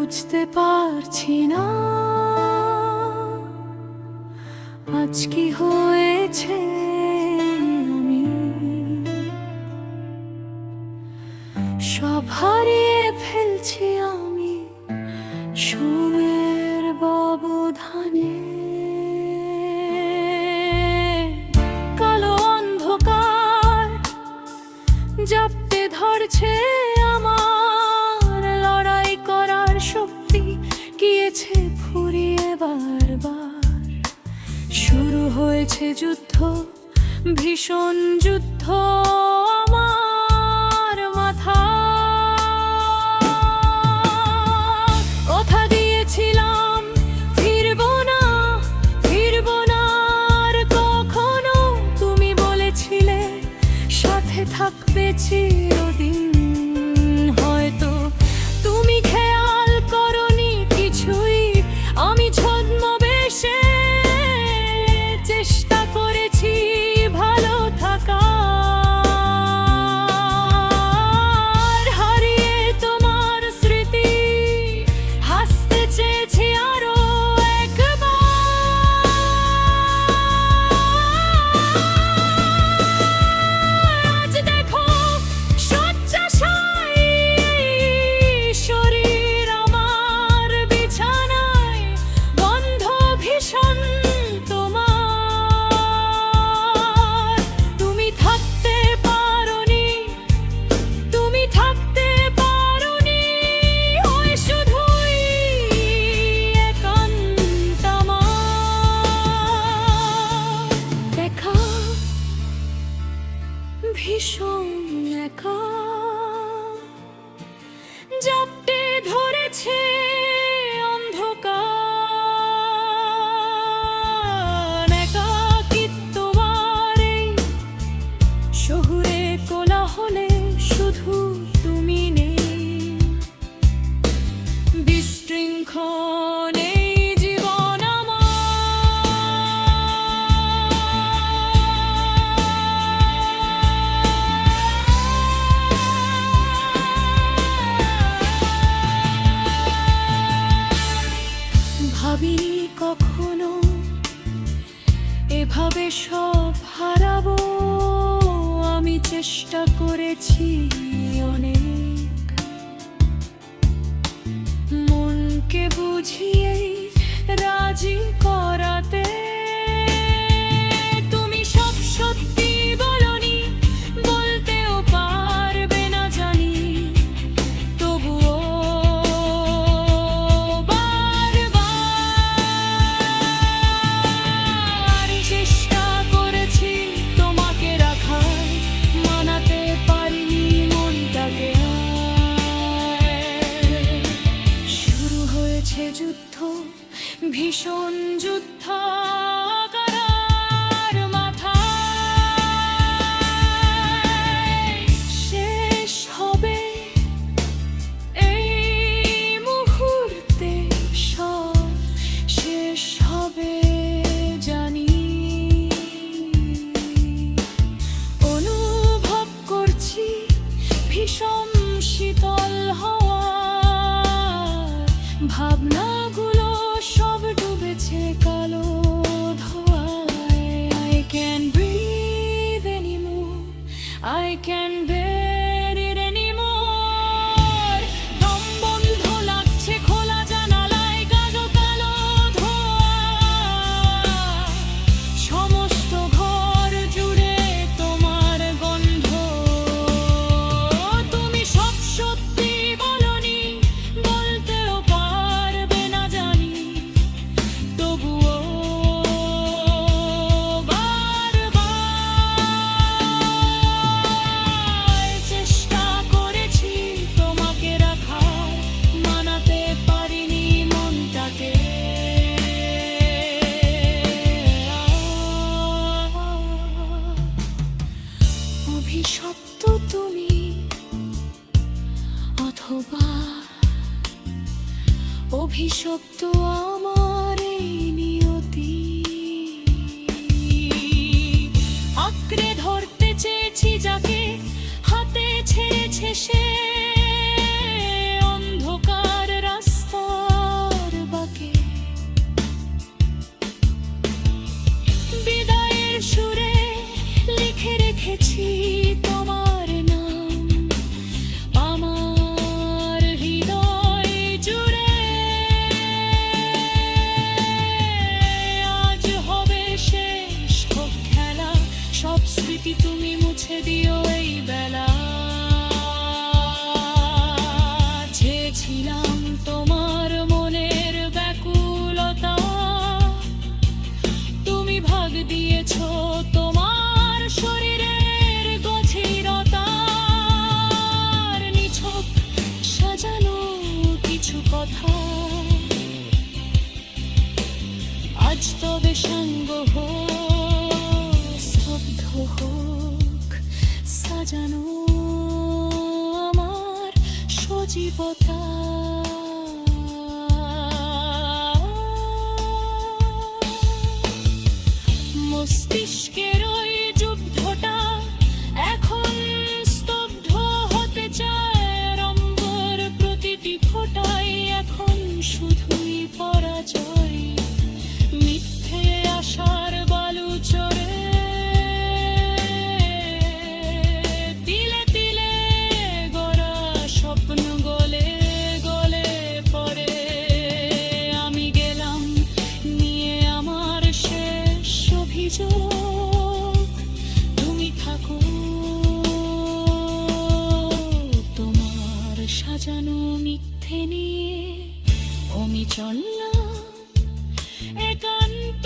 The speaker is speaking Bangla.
বুঝতে পারছি না আজ কি হয়েছে। আমি সব হারিয়ে ফেলছি আমি সময়ের ব্যবধানে। কালো অন্ধকার জাপটে ধরছে আমার, লড়াই করার শক্তি গিয়েছে ফুরিয়ে বারবার। শুরু হয়েছে যুদ্ধ, ভীষণ যুদ্ধ আমার মাথা। কথা দিয়েছিলাম ফিরবো না, ফিরবো না আর কখনো। তুমি বলেছিলে সাথে থাকবে চিরদিন। হয়তো তুমি খেয়াল করনি কিছুই, আমি ছদ্মবেশে চেষ্টা করেছি ভালো থাকার। হারিয়ে তোমার স্মৃতি হাসতে চেয়েছি আরো একবার। আজ দেখো শয্যাশায়ী শরীর আমার বিছানায়, গন্ধ ভীষণ তোমার। তুমি থাকতে পারোনি, তুমি থাকতে পারোনি, ওই শুধুই একান্ত আমার। দেখা ভীষণ একা জাপটে ধরেছে অন্ধকার। একাকিত্ব আর এই শহুরে কোলাহলে শুধু তুমি নেই। বিশৃঙ্খল এই জীবন আমার। ভাবিনি কখনো এভাবে সব হারাবো। আমি চেষ্টা করেছি অনেক, মনকে বুঝিয়ে রাজি করাতে। তুমি সব সত্যি বলনি, বলতেও পারবে না জানি, তবুও বারবার চেষ্টা করেছি তোমাকে রাখার, মানাতে পারিনি মনটাকে আর। শুরু হয়েছে যুদ্ধ, ভীষণ যুদ্ধ করার মাথায়। শেষ হবে এই মুহূর্তে, সব শেষ হবে জানি। অনুভব করছি ভীষণ শীতল হওয়ার, ভাবনাগুলো সব ডুবেছে কালো ধোঁয়ায়। I can't breathe anymore, I can't bear it anymore. দম বন্ধ লাগছে খোলা জানালায়, গাঢ় কালো ধোঁয়া। সমস্ত ঘর জুড়ে তোমার গন্ধ। তুমি সব সত্যি বলনি, বলতেও পারবে না জানি, তবুও বারবার চেষ্টা করেছি তোমাকে রাখার, মানাতে পারিনি মনটাকে। অভিশপ্ত তুমি, অথবা অভিশপ্ত আমার এই নিয়তি। আঁকড়ে ধরতে চেয়েছি যাকে, হাতে ছেড়েছে সে অন্ধকার রাস্তা। কথা, আজ তবে সাঙ্গ হোক, স্তব্ধ হোক সাজানো আমার সজীবতা। মস্তিষ্কের ওই যুদ্ধটা এখন স্তব্ধ হতে চায়, রম্বর প্রতিটি ফোঁটাই এখন শুধুই পরাজয়। মিথ্যে আশার বালু চড়ে তিলে তিলে গড়া স্বপ্ন গলে গলে পড়ে। আমি গেলাম নিয়ে আমার শেষ অভিযোগ, তুমি থাকো তোমার সাজানো মিথ্যে নিয়ে। আমি চললাম একান্ত